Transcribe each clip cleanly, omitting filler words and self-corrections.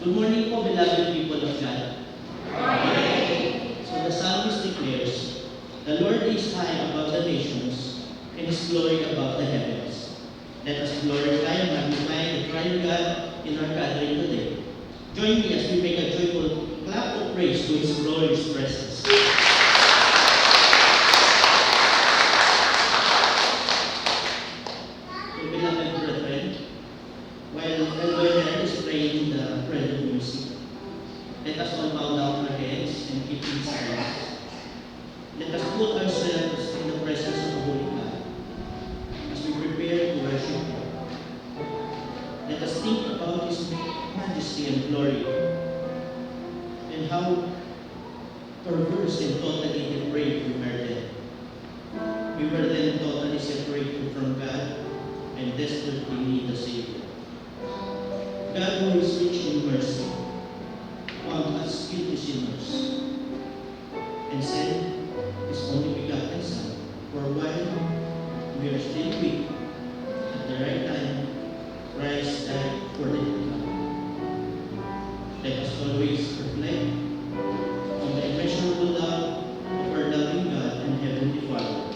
Good morning po, beloved people of God. So the psalmist declares, "The Lord is high above the nations, and His glory above the heavens." Let us glorify and magnify the triune God in our gathering today. Join me as we make a joyful clap of praise to His glorious presence. So beloved brethren, while Elder is playing the prelude music, let us all bow down our heads and keep in silence. Let us put ourselves in the presence of the Holy God as we prepare to worship Him. Let us think about His majesty and glory and how perverse and totally depraved we were then. We were then totally separated from God and desperately need a Savior. God, who is rich in mercy, found us guilty sinners and sent His only begotten Son, for while we are still weak, at the right time, Christ died for the humankind. Let us always reflect on the immeasurable love of our loving God and Heavenly Father,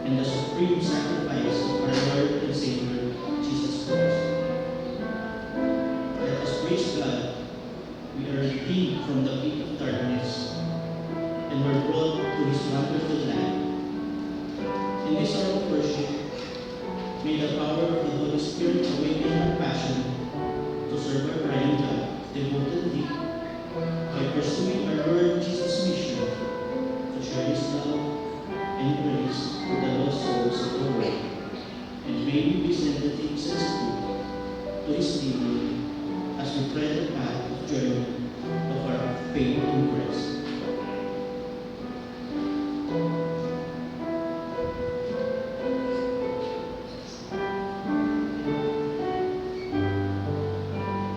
and the supreme sacrifice of our Lord and Savior, Jesus Christ. Let us praise God. We are redeemed from the pit of darkness and were brought to His wonderful light. In this hour of worship, may the power of the Holy Spirit awaken our passion to serve our triune God devotedly by pursuing our Lord Jesus' mission to share His love and grace to the lost souls of the world. And may we be sensitive to His leading as we tread the path of journey of our faith in Christ.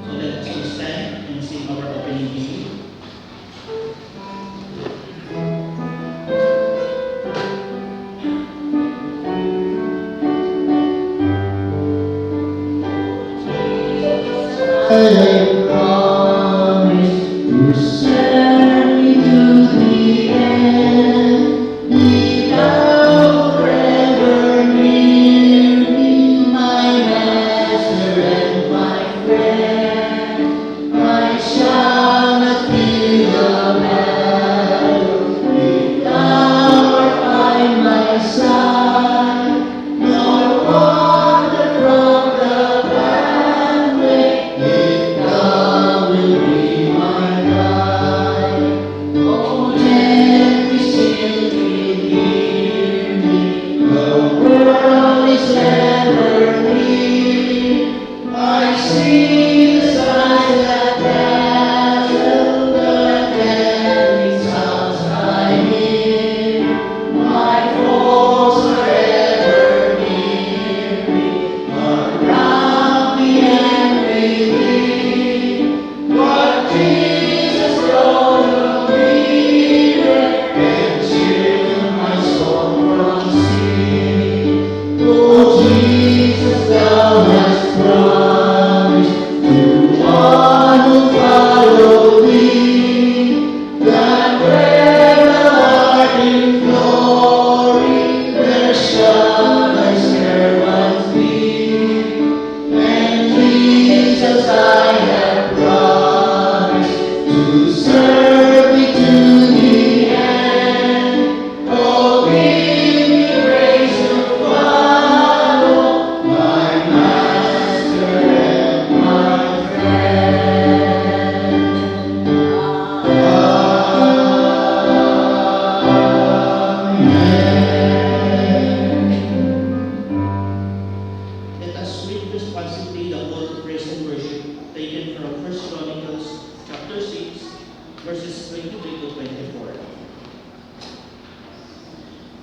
So let us stand and sing our opening hymn.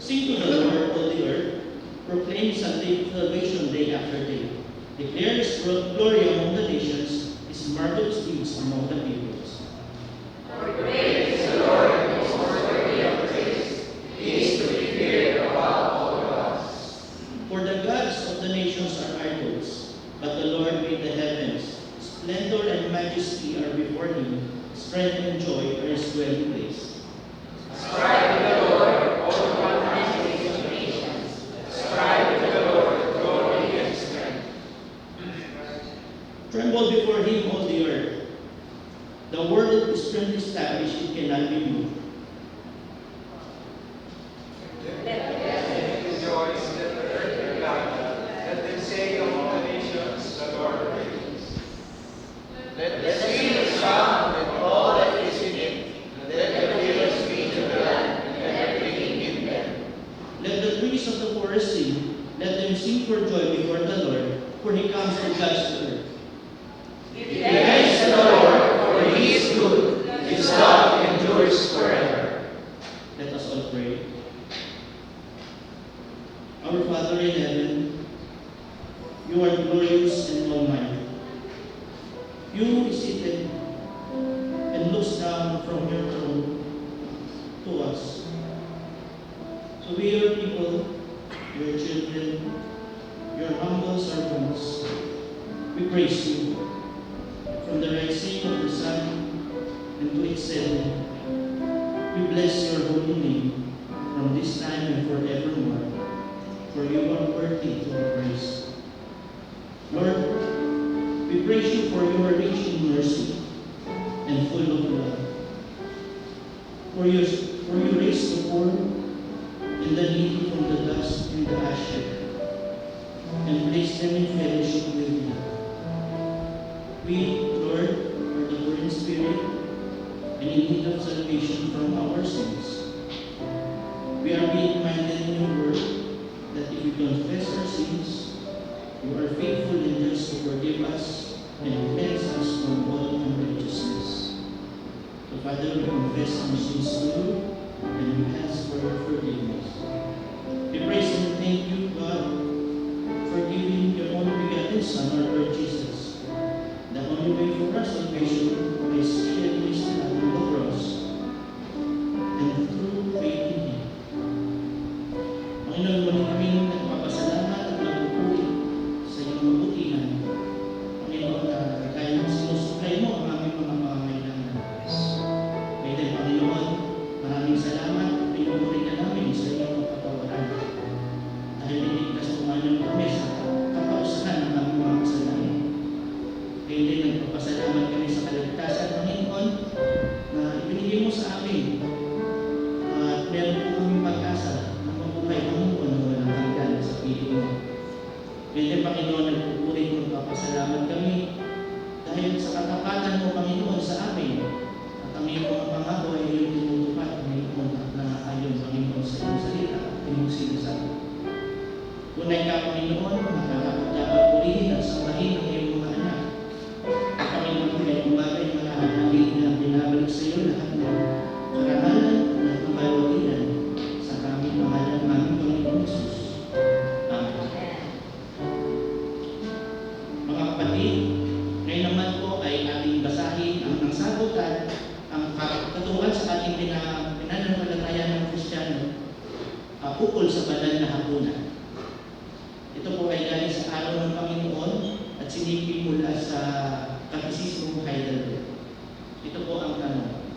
Sing to the Lord, O the earth, proclaim salvation day after day. Declare His glory among the nations, His marvelous deeds among the peoples. For great is the Lord, and is worthy of praise. He is to be feared above all gods. For the gods of the nations are idols, but the Lord made the heavens. Splendor and majesty strength and joy are his dwelling place. Strive with the Lord, all the countries and nations. Strive with the Lord, glory and strength. Tremble before him, all the earth. The word that is firmly established, it cannot be moved. Let them rejoice, let the earth be glad. Let them say among the nations, the Lord reigns. Let the sea sound and all that is in it. Let the hills be to the land, and everything in them. Let the trees of the forest sing. Let them sing for joy before the Lord, for he comes to judge the earth. Give thanks to the Lord, for he is good. His love endures forever. Let us all pray. Our Father in heaven, you are glorious and almighty. You who is seated and looks down from your throne to us. So we, your people, your children, your humble servants, we praise you from the rising of the sun and to its setting. We bless your holy name from this time and forevermore, for you are worthy to be praised. Lord, we praise you for your rich in mercy and full of love. For you raise the poor and the needy from the dust and the ash heap, and place them in fellowship with you. We, Lord, are the poor in spirit and in need of salvation from our sins. We are being reminded in your word that if we confess our sins, you are faithful and just to forgive us and cleanse us from all unrighteousness. So, Father, we confess our sins to you and we ask for your forgiveness. We praise and thank you, God, for giving your only begotten Son, our Lord Jesus. The only way for our salvation is shed his blood on the cross and through faith in him. Panginoon, muli kaming nagpapasalamat at nagpupuri sa iyong mabutihan. Panginoon, na kaya sinusuklay mo ang aming mga pangangailangan. Kaya din, Panginoon, maraming salamat at pinupuri ka namin sa iyong kapatawaran. Dahil niligtas mo ngayon kami sa kapausahan ng aming mga kasalanan. Kaya din, nagpapasalamat kami sa kaligtasan, Panginoon, na ibinigay mo sa amin. At meron po kami pag-asa na mabuhay, Panginoon, na walang hanggan sa piling mo. Kaya din, Panginoon, nagpupuri mo, nagpapasalamat kami dahil sa katapatan mo, Panginoon, sa amin. At ang iyong mga pangako ay iyong tinutupad, Panginoon, at naayon, Panginoon, sa iyong salita at iyong sinasabi. Tunay ka, Panginoon, nakakapag-dapat purihin at sambahin ang iyong mga anak. At Panginoon, may umagay mga namin na binabalik sa iyo lahat ng karangalan at kabalwatinan sa kaming pangalan ng aming Panginoon Jesus. Amen. Mga kapatid, ngayon naman po ay ating basahin ang sagutan, ang katungan sa ating pinanampalataya ng Kristiyano ukol sa banal na hapunan. Ito po ay galing sa araw ng Panginoon at sinipin mula sa Katekismong Heidelberg. Ito po ang tanong.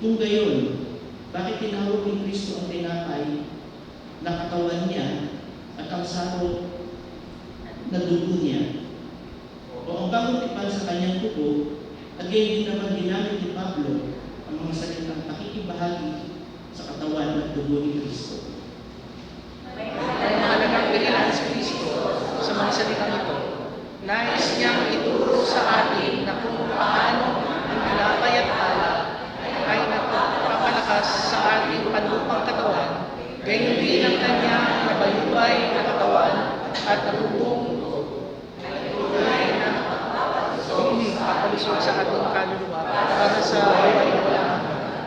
Kung gayon, bakit tinawag ni Kristo ang tinapay na katawan niya at ang saro na dugo niya? O ang bagong tipan sa kanyang dugo, at gayon din naman ginamit ni Pablo ang mga salitang pakikibahagi sa katawan at dugo ni Kristo. Ang mahalagang pinilhan si Kristo sa mga salitang ito. Nais niyang ituro sa atin na kung paano ang tinapay at alak ay nagpapalakas sa ating panlupang katawan, gayon din ang kanyang nabayubay na katawan at nabubong ay na papalusog sa ating kaluluwa para sa buhay na walang hanggan.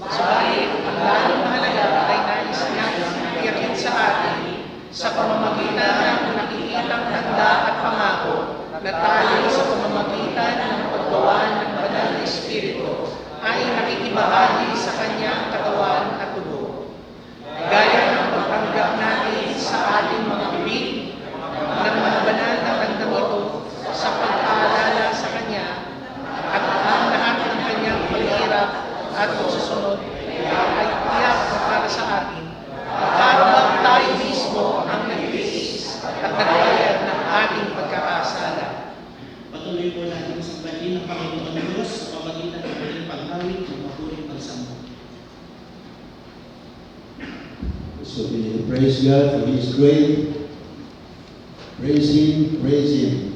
Subalit, ang lalong mahalaga ay nais at pagsusunod ay tiyak para sa atin, habang tayo mismo ang nagtiis at nagbayad ng ating pagkakasala. Patuloy po natin sa sambahin ng Panginoon Diyos sa pamagitan ng ating paghawig ng mabuting pagsamba. So we praise God for His great. Praise Him, praise Him.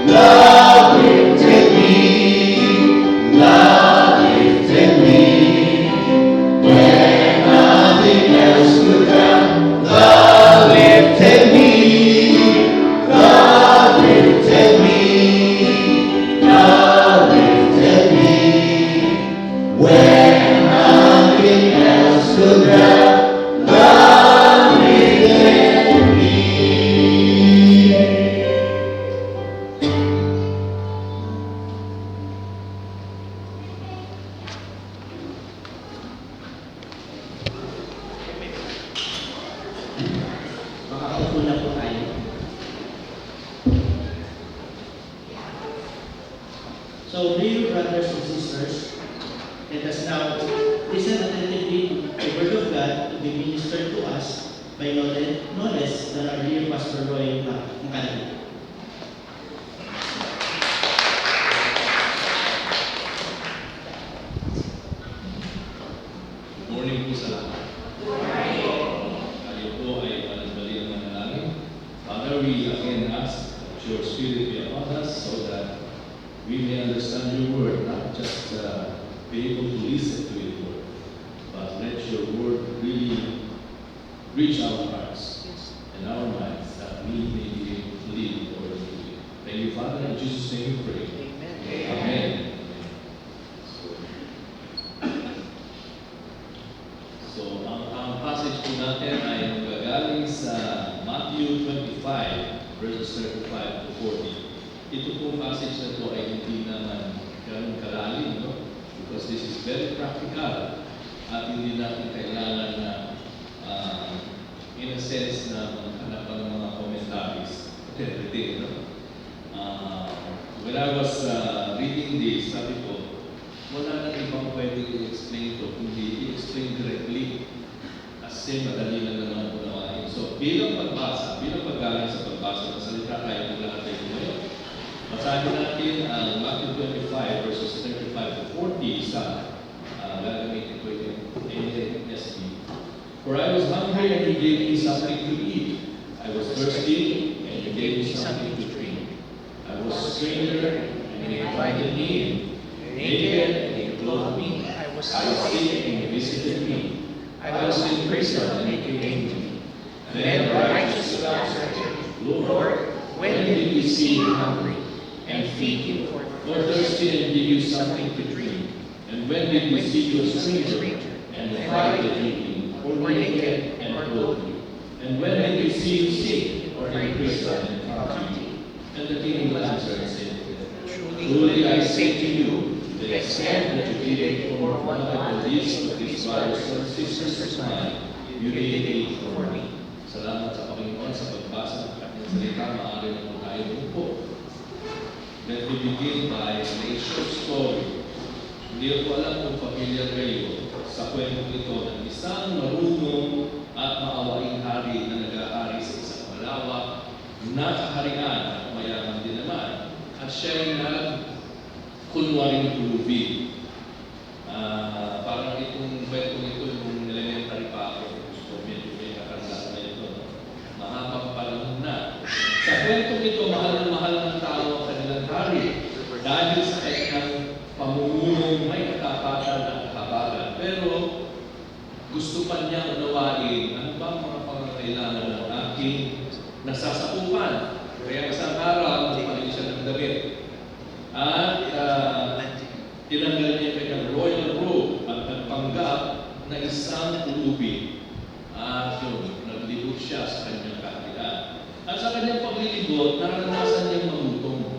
Love lifted me. So, dear brothers and sisters, let us now listen attentively to the Word of God to be ministered to us by no less than our dear Pastor Roy Mccann. Morning po sa lahat. Tayo po ay panagdali ng manalangin. Father, we again ask that your Spirit be upon us so that we may understand your word, not just be able to listen to it, Lord, but let your word really reach our hearts and our minds that we may be able to live according to it. Thank you, Father, in Jesus' name we pray. Amen. Amen. So, ang passage po natin ay magagaling sa Matthew 25, verses 35 to 40. Ito pong passage na ito ay hindi naman ganun kalalim, no? Because this is very practical at hindi natin kailangan na in a sense na maghanap pa ng mga commentaries. Everything, no? When I was reading this, sabi ko, wala na ibang pwedeng i-explain ito, kundi i-explain directly kasi madali lang naman unawain. So, bilang pagbasa, bilang paggaling sa pagbasa, masalita tayo ng lahat tayo ngayon. Basahin natin ang Matthew 25 verses 35 to 40 sa gagamitin ko yung NASB. For I was hungry and you gave me something to eat. I was thirsty and you gave me something to drink. I was a stranger and you invited me in. Naked and you clothed me. I was sick and you visited me. I was in prison and you came to me. Then the righteous will answer, Lord, when did we see you hungry and feed you, or thirsty and give you something to drink? And when did we see you a stranger and invited you, or naked and clothed you? And when did we see you sick or in prison and come to you? And the king will answer and say, Truly I say to you, to the extent that you did it for one of the least of these brothers or sisters of mine, you did it for me. Salamat sa Panginoon sa pagbasa ng kanyang salita. Maaari na po tayo po. Let me begin by a short story. Hindi ko alam kung familiar kayo sa kwento ito ng isang marunong at maawaing hari na nag-aari sa isang malawak na kaharian at mayaman din naman. At siya ay kunwaring pulubi. Parang itong kwento nito yung elementary pa ako. So, medyo may kakandaan na ito. Mahabang panahon na. Sa kwento nito, mahal ng tao ang kanilang hari. Dahil sa kanyang pamumuno may katapatan at kahabagan. Pero gusto pa niya unawain ano ba mga pangangailangan ng aking nasasakupan. Kaya isang araw, hindi siya nagdamit. At tinanggal niya kanyang royal robe at nagpanggap na isang pulubi. At yun, naglibot siya sa kanyang kaharian. At sa kanyang paglilibot, naranasan niyang magutom.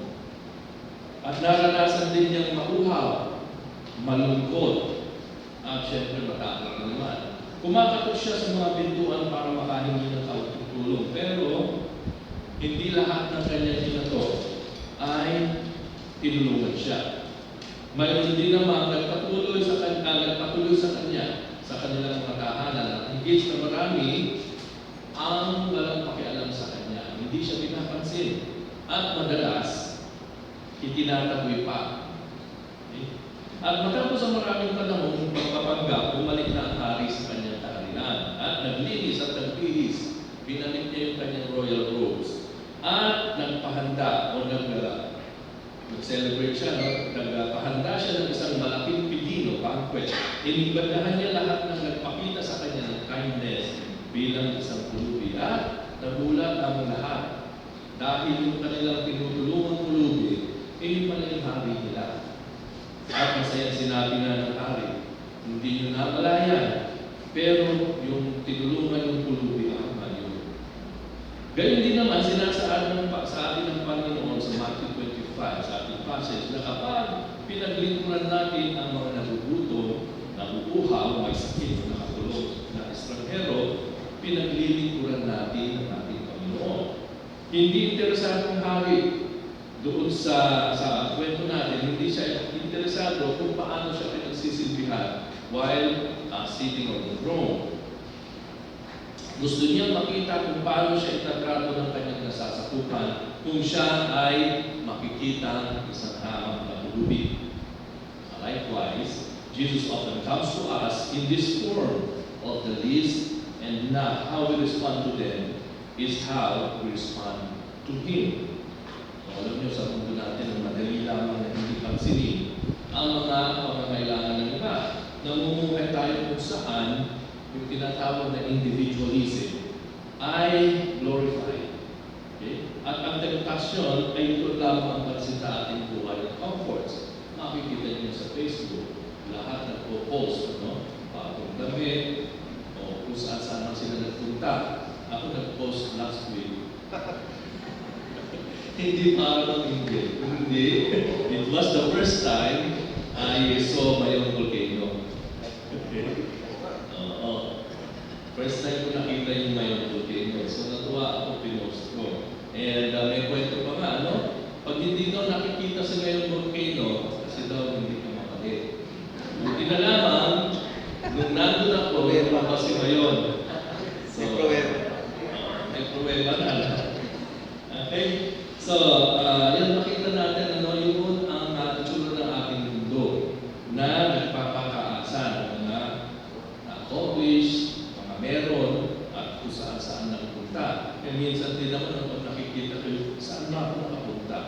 At naranasan din niyang mauhaw, malungkot, at syempre matakot na naman. Kumakatot siya sa mga pintuan para makahingi ng tulong. Pero, hindi lahat ng kanyang ginato ay tinulungan siya. Mayroon din naman nagpatuloy sa kanya sa kanilang mga tahanan at higit sa marami ang walang pakialam sa kanya. Hindi siya pinapansin at madalas itinataboy pa. Okay? At matapos ang maraming panahon pagpapanggap, bumalik na ang hari sa kanyang kaharian at naglinis at nagbihis. Binalik niya yung kanyang royal robes at nagpahanda o nag-celebrate siya, nagpahanda siya ng isang malaking pidino, banquet. Inibadahan niya lahat ng nagpakita sa kanya ng kindness bilang isang pulubi. At nagulat ang lahat dahil yung kanilang tinutulungang pulubi, yun pala yung hari nila. At masaya sinabi na ng hari, hindi nyo namalayan, pero yung tinulungan yung pulubi ang mayon. Gayun din naman, sinasaad sa atin ng Panginoon sa Matthew 25, sa ating passage, na kapag pinaglingkuran natin ang mga nagugutom, naguuhaw, may sakit, nakakulong na estranghero, pinaglilingkuran natin ang ating Panginoon. Hindi interesado ang hari doon sa kwento natin, hindi siya had while sitting on the throne. Gusto niya makita kung paano siya itatrato ng kanyang nasasakupan kung siya ay makikita isang hamang na pulubi. Likewise, Jesus often comes to us in this form of the least, and not how we respond to them is how we respond to Him. Alam niyo sa mundo natin, ang madali lamang na hindi pansinin ang mga pangangailangan ng iba. Namumuhay tayo kung saan yung tinatawag na individualism ay glorified. Okay? At ang temptasyon ay ito lamang ang pansin sa ating buhay at comforts. Makikita niyo sa Facebook, lahat nagpo-post, bagong damit, o kung saan sila nagpunta. Ako nag-post last week. Hindi parang hindi. It was the first time I saw my own volcano. First time ko nakita yung my own volcano. So natuwa ako, pinost ko. And may kwento pa nga, pag hindi daw nakikita sa ngayon volcano, kasi daw hindi ka makalit. Buti na lamang, nung nandun ako, meron pa si Mayon. So, may pruweba na. Okay? So, yan makita natin, yun ang itsura ng ating mundo na nagpapakaasa ng mga accomplish, mga meron, at kung saan nagpunta. Kaya minsan din naman pag nakikita kayo, saan na ako nakapunta?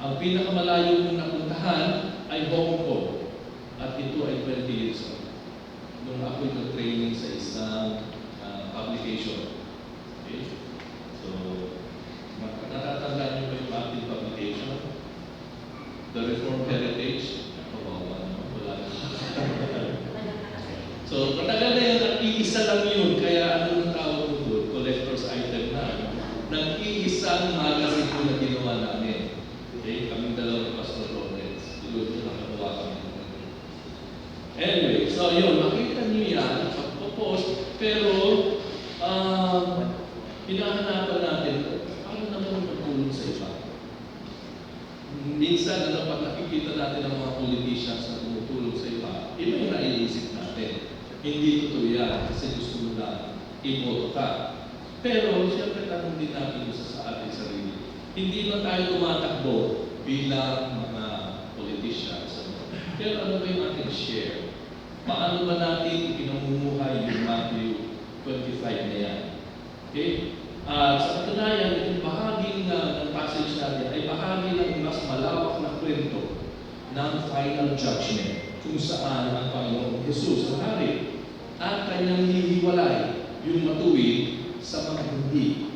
Ang pinakamalayo kong napuntahan ay Hong Kong. At ito ay 20 years ago. Nung ako'y nag-training sa isang publication. Okay? So, natatandaan niyo ba yung ating publication? The Reformed Heritage. Wala na. So, matagal na yun, nag-iisa lang yun. Kaya anong tawag mo doon? Collector's item na. Nag-iisang magazine ko na ginawa namin. Okay? Kaming dalawang Pastor Lawrence. Doon nakagawa kami. Anyway, so yun, makita niyo yan, pagpo-post, pero hinahanapan natin, ano naman magtulong sa iba? Minsan, pag nakikita natin ang mga politicians na tumutulong sa iba, iba yung naiisip natin. Hindi totoo yan, kasi gusto mo na iboto ka. Pero, siyempre, tanong din natin sa ating sarili. Hindi na tayo tumatakbo bilang mga politicians. Pero ano ba yung ating share? Paano ba natin pinamumuhay yung Matthew 25 na yan? Okay? Sa katunayan, itong bahagi ng passage natin ay bahagi ng mas malawak na kwento ng final judgment kung saan ang Panginoong Jesus ang hari at kanyang hihiwalay yung matuwid sa mga hindi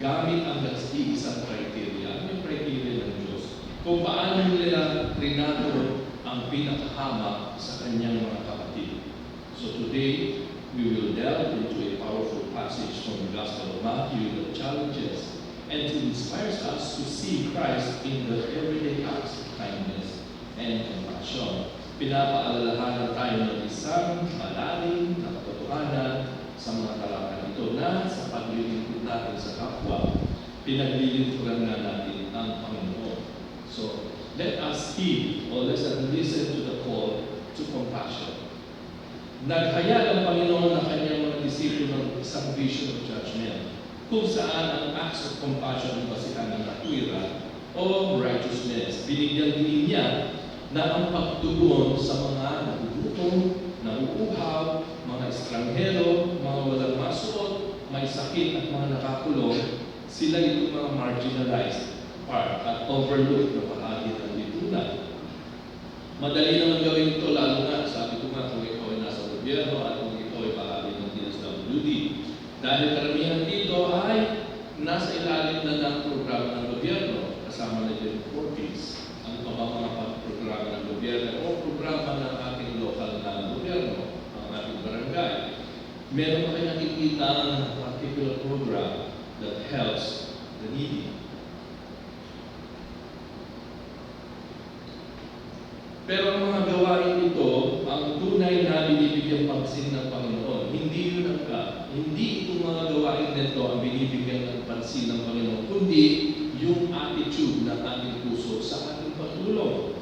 gamit ang nag-iisang criteria, yung criteria ng Diyos. Kung paano nila trinato ang pinakahamak sa kanyang mga kapatid. So today, we will delve into a powerful passage from the Gospel of Matthew that challenges and inspires us to see Christ in the everyday acts of kindness and compassion. Pinapaalalahanan tayo ng isang malalim na katotohanan sa mga talata nito na sa paglilingkod natin sa kapwa, pinaglilingkuran nga natin ang Panginoon. So, let us heed or let's listen to the call to compassion. Naghayag ang Panginoon ng kanyang mga disipulo ng isang vision of judgment kung saan ang acts of compassion ang basihan ng katwiran o righteousness. Binigyan din niya na ang pagtugon sa mga nagugutom, nauuhaw, mga estranghero, mga walang masuot, may sakit at mga nakakulong, sila itong mga marginalized part at overlooked na bahagi ng lipunan. Madali naman gawin ito, lalo na, sabi ko nga, kung ikaw ay nasa gobyerno at kung ikaw ay bahagi ng DSWD. Dahil karamihan dito ay nasa ilalim na ng programa ng gobyerno, kasama na din 40s, ang mga programa ng gobyerno o programa ng ating local na gobyerno, ang ating barangay. Meron pa kayo nakikita ang particular program that helps the needy. Pero ang mga gawain ito, ang tunay na binibigyan pansin ng Panginoon, hindi yun ang hindi itong mga gawain nito ang binibigyan ng pansin ng Panginoon, kundi yung attitude ng ating puso sa ating pagtulong.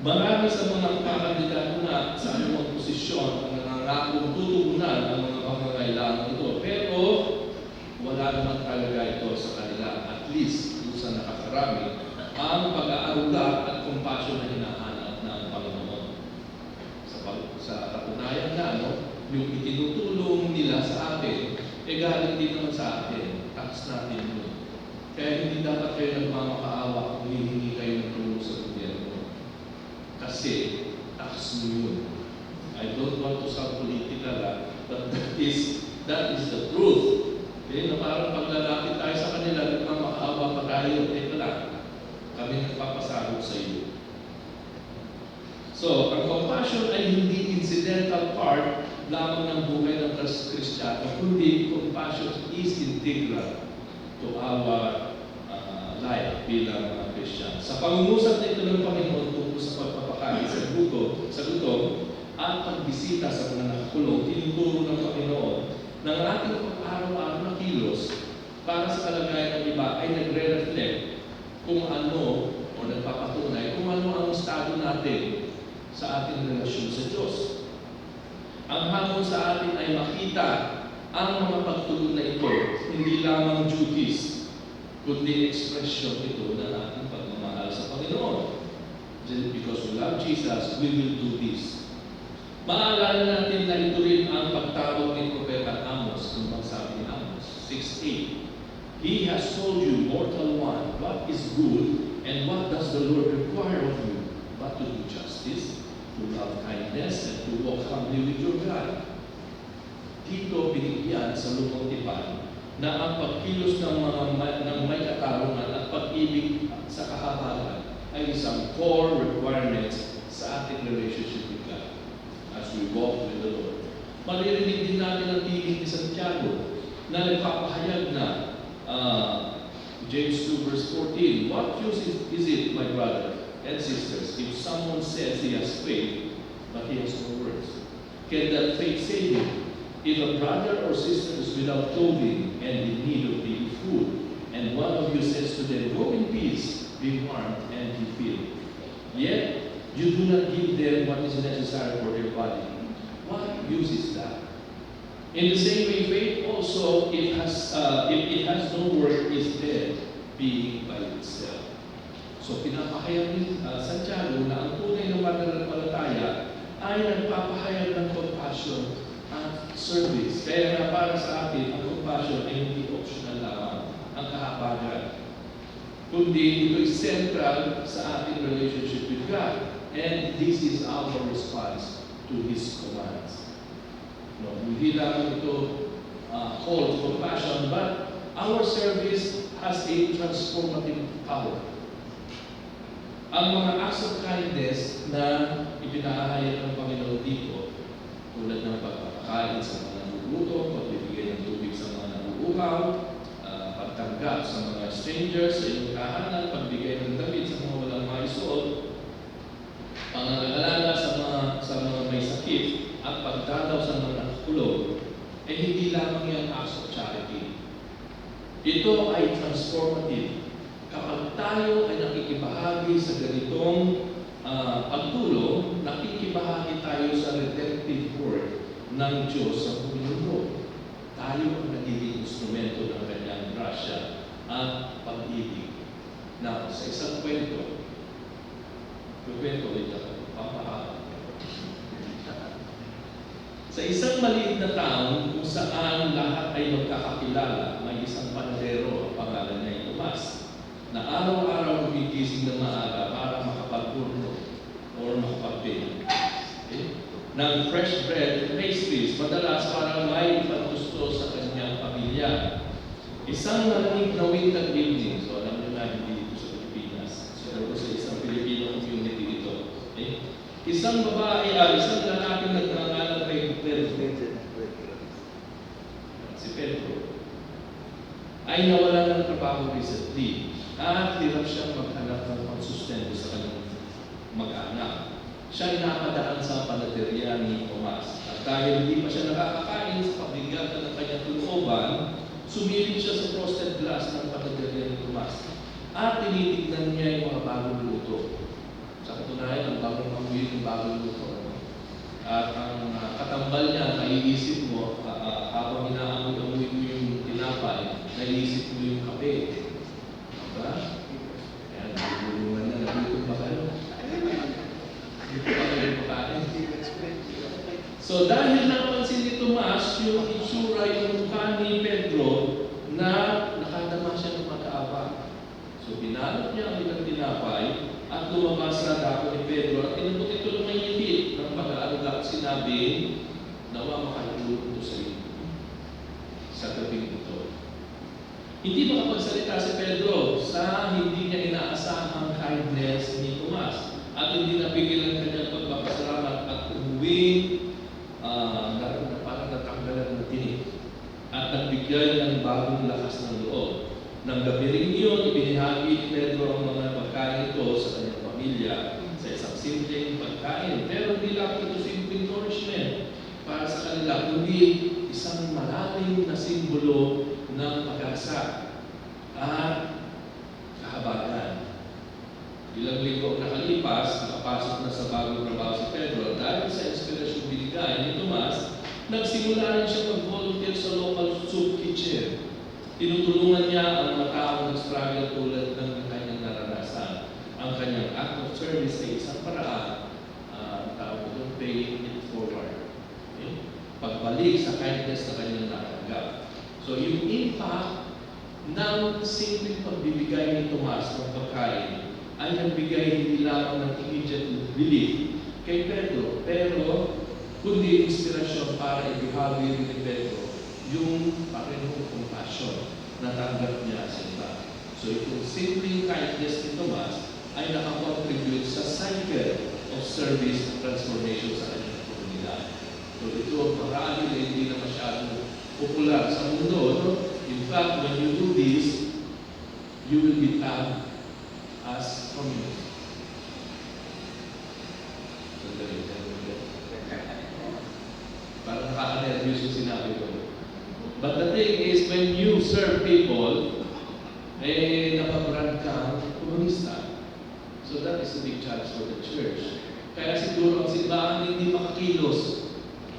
Marami sa mga kakandidato na sa anumang posisyon ang nangangakong tutugunan ang mga pangangailangan ito. Pero wala naman talaga ito sa kanila, at least kung sa nakakarami, ang pag-aaruga at compassion na hinahanap ng Panginoon. Sa katunayan na, yung itinutulong nila sa atin, galing din naman sa atin, tax natin yun. Kaya hindi dapat kayo nagmamakaawa kung hihingi kayo ng tulong sa gobyerno. Kasi, tax mo yun. I don't want to sound political, but that is the truth. Okay? Na parang paglalapit tayo sa kanila, nagmamakaawa pa tayo, ito lang, kami nagpapasahod sa iyo. So, ang compassion ay hindi incidental part lamang ng buhay ng Kristiyano, kundi compassion is integral to our life bilang mga Kristiyano. Sa pangungusap na ito ng Panginoon tungkol sa pagpapakain sa gutom at pagbisita sa mga nakakulong, tinuturo ng Panginoon na ang ating pang-araw-araw na kilos para sa kalagayan ng iba ay nagre-reflect kung ano o nagpapatunay kung ano ang estado natin sa ating relasyon sa Diyos. Ang hamon sa atin ay makita ang mga pagtulong na ito, hindi lamang duties, kundi expression ito ng ating pagmamahal sa Panginoon. Just because we love Jesus, we will do this. Maalala natin na ito rin ang pagtawag ni Propeta Amos, kung sabi ni Amos 6:8. He has told you, mortal one, what is good, and what does the Lord require of you, but to do justice, to love kindness, and to walk humbly with your God. Dito binigyan sa lumang tipan na ang pagkilos ng may katarungan at pag-ibig sa kahabagan ay isang core requirement sa ating relationship with God as we walk with the Lord. Maririnig din natin ang tinig ni Santiago na nagpapahayag na James 2 verse 14, what use is it, my brother and sisters, if someone says he has faith, but he has no works? Can that faith save him? If a brother or sister is without clothing and in need of daily food, and one of you says to them, go in peace, be warmed and be filled, yet you do not give them what is necessary for their body, what use is that? In the same way, faith also, if it has no work, is dead, being by itself. So pinapahayag ni Santiago na ang tunay na mananampalataya ay nagpapahayag ng compassion at service. Kaya nga para sa atin, ang compassion ay hindi optional lamang, ang kahabagan. Kundi ito is central sa ating relationship with God. And this is our response to His commands. No, hindi lamang ito call to compassion, but our service has a transformative power. Ang mga acts of kindness na ipinahayag ng Panginoon dito, tulad ng pagpapakain sa mga nagugutom, pagbibigay ng tubig sa mga naguuhaw, pagtanggap sa mga strangers sa iyong tahanan, pagbigay ng damit sa mga walang maisuot, pangangalaga sa mga may sakit, at pagdadaw sa mga nakakulong, eh hindi lamang yan acts of charity. Ito ay transformative. Kapag tayo ay nakikibahagi sa ganitong pagtulong, nakikibahagi tayo sa redemptive work ng Diyos sa buong mundo. Tayo ang nagiging instrumento ng kanyang grasya at pag-ibig. Now, sa isang kwento ito, pampahaba. Sa isang maliit na town kung saan lahat ay magkakakilala, may isang panadero, pangalan niya ay Tomas, na araw-araw gumigising ng maaga para makapagpurno o makapagpili. Okay? Ng fresh bread and pastries, madalas para may ipaggusto sa kanyang pamilya. Isang malamig na winter evening, so alam niyo na hindi dito sa Pilipinas, so sa isang Filipino community dito. Okay? Isang lalaking nagngangalan kay si Pedro ay nawalan ng trabaho recently at hirap siyang maghanap ng pangsustento sa kanyang mag-anak. Siya ay napadaan sa panaderya ni Tomas at dahil hindi pa siya nakakakain sa pagbigatan ng kanyang tuloban, sumilip siya sa frosted glass ng panaderya ni Tomas at tinitignan niya yung mga bagong luto. Sa katunayan, ang bagong bagong luto. At ang katambal niya, naiisip mo, habang inaamoy-amoy mo yung tinapay, naiisip mo yung kape. Diba? Kaya nagulungan na, nagutom ba kayo? Dito pa kayo pakain. So dahil napansin ni Tomas yung itsura, yung mukha ni Pedro, na nakadama siya ng pagkaaba. So binalot niya ang ilang tinapay at lumabas na dako ni Pedro at tinupot ito ng may ngiti ng pag-aaruga at sinabing, nawa makatulong ito sa iyo sa gabing ito. Hindi makapagsalita si Pedro sa hindi niya inaasahang kindness ni Tomas at hindi napigil ang kanyang pagpapasalamat at umuwi parang natanggalan ng tinig at nagbigay ng bagong lakas ng loob. Nang gabi rin iyon, ibinahagi ni Pedro ang mga pagkain ito sa kanyang pamilya sa isang simpleng pagkain. Pero hindi lang ito simpleng nourishment para sa kanila, kundi isang malalim na simbolo ng pag-asa at kahabagan. Ilang linggo nakalipas, nakapasok na sa bagong trabaho si Pedro dahil sa inspirasyon binigay ni Tomas, nagsimula rin siya mag-volunteer sa local soup kitchen. Tinutulungan niya ang mga taong nag-struggle tulad ng kanyang naranasan. Ang kanyang act of service ay isang paraan, tawag ito, paying it forward. Okay? Pagbalik sa kindness na kanyang natanggap. So yung impact ng simpleng pagbibigay ni Tomas ng pagkain ay nagbigay hindi lamang ng immediate relief kay Pedro, pero kundi inspirasyon para ibahagi rin ni Pedro yung parehong compassion na tanggap niya sa iba. So itong simpleng kindness ni Tomas ay nakakontribute sa cycle of service and transformation sa kanyang komunidad. So ito marami na hindi na masyadong popular sa mundo. No? In fact, when you do this, you will be tagged as communist. Parang nakaka-nervous yung sinabi ko. But the thing is, when you serve people, napabrand kang komunista. So that is a big challenge for the church. Kaya siguro ang simbahan hindi makakilos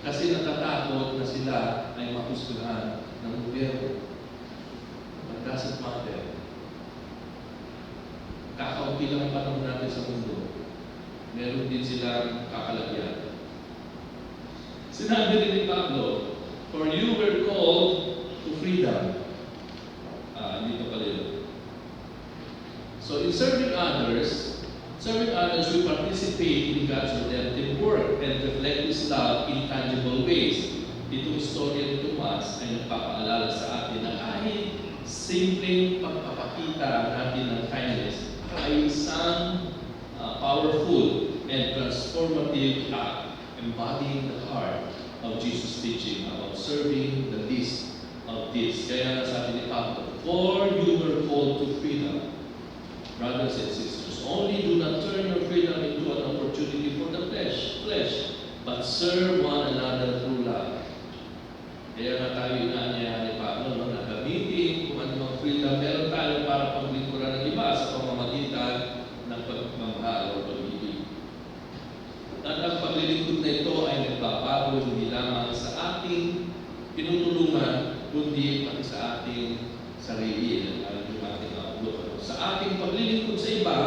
kasi natatakot na sila ay mahusgahan ng gobyerno. But doesn't matter. Kakaunti lang ang panahon natin sa mundo. Meron din silang kakalagyan. Sinabi rin ni Pablo, for you were called to freedom. Dito pala yun. So in serving others, we participate in God's redemptive work and reflect His love in tangible ways. Itong story ni Tomas ay nagpapaalala sa atin na kahit simpleng pagpapakita natin ng kindness ay isang powerful and transformative act embodying the heart of Jesus' teaching about serving the least of this. Kaya nga sabi ni Pablo, for you were called to freedom. Brothers and sisters, only do not turn your freedom into an opportunity for the flesh, but serve one another through love. Kaya nga tayo inaanyayahan ni Pablo, no, na gamitin kung anong freedom meron tayo para paglingkuran ng iba sa pamamagitan ng pagmamahal o pag-ibig. At ang paglilingkod na ito ay nagbabago hindi lamang sa ating pinutulungan, kundi pati sa ating sarili, yung ating outlook. Sa ating paglilingkod sa iba,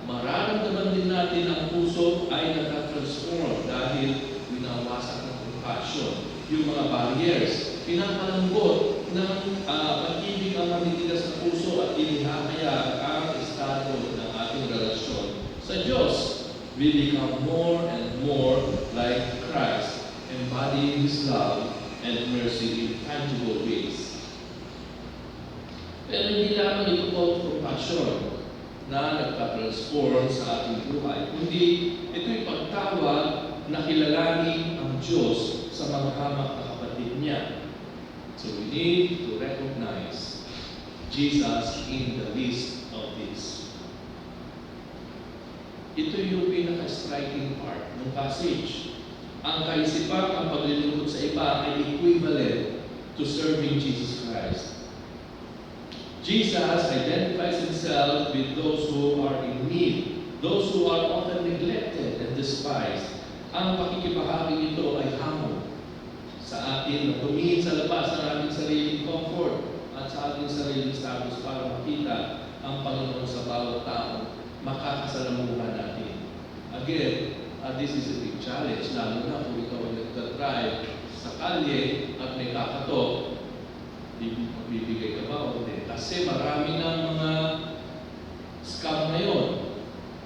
mararamdaman din natin ang puso ay natatransform dahil winawasak ng compassion. Yung mga barriers, pinapalambot ng pag-ibig ang matitigas na puso at inihahayag ang estado ng ating relasyon sa Diyos. We become more and more like Christ, embodying His love and mercy in tangible ways. Pero hindi lamang ito called compassion na nagtatransform sa ating buhay, kundi ito'y pagtawag na kilalanin ang Diyos sa mga hamak na kapatid niya. So we need to recognize Jesus in the least of this. Ito yung pinaka-striking part ng passage. Ang kaisipan, ang paglilingkod sa iba ay equivalent to serving Jesus Christ. Jesus identifies Himself with those who are in need. those who are often neglected and despised. Ang pakikibahagi ito ay hamon sa atin na tumingin sa labas ng ating sariling comfort at sa ating sariling status para makita ang Panginoon sa bawat tao makakasalamuhan natin. Again, this is a big challenge, lalo na kung ikaw ay nagtatry sa kalye at may kakatok, bibigay ka ba o hindi? Kasi marami ng mga scam ngayon.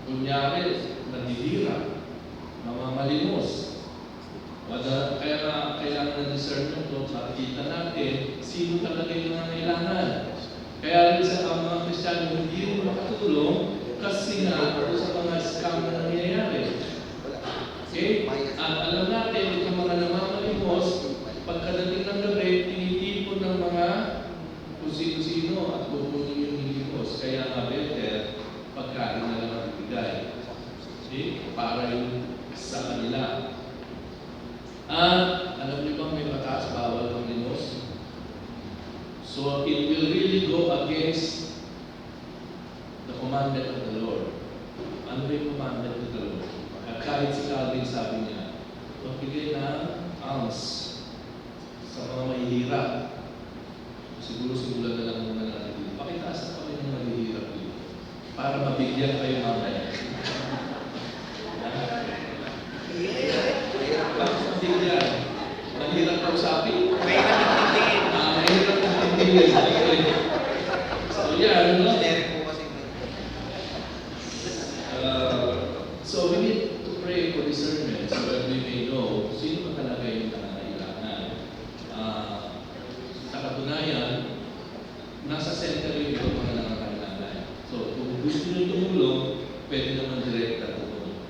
Kunyari, nanihira, mamamalimos. Kaya na kailangan ng discernment to para kita natin sino talaga yung nangangailangan. Kaya rin sa mga Kristiyano hindi rin makatulong kasi nga sa mga scam na nangyayari. Okay? At alam natin, itong mga namamalimos, pagkadating ng gabi, tinitipon ng mga kung sino-sino at kukunin yung hilimos. Kaya nga better, pagkain na lang ang ibigay. Okay? Para yung sa kanila. At alam niyo bang may batas bawal ng limos? So it will really go against the commandment of the Lord. Ano yung commandment of the Lord? At kahit si Calvin sabi niya, magbigay ng alms sa mga mahihirap. Siguro simulan na lang muna natin dito. Pakitaas na kami ng mahihirap dito para mabigyan kayo mamaya. Bakit mabigyan? Mahirap ang sabi. Mahirap intindihin. Mahirap ang intindihin. So yan, no? So we need to pray for discernment so that we may know sino ba talaga yung nangangailangan. Sa katunayan, nasa center yung ibang mga nangangailangan. So kung gusto nyo tumulong, pwede naman direkta tumulong.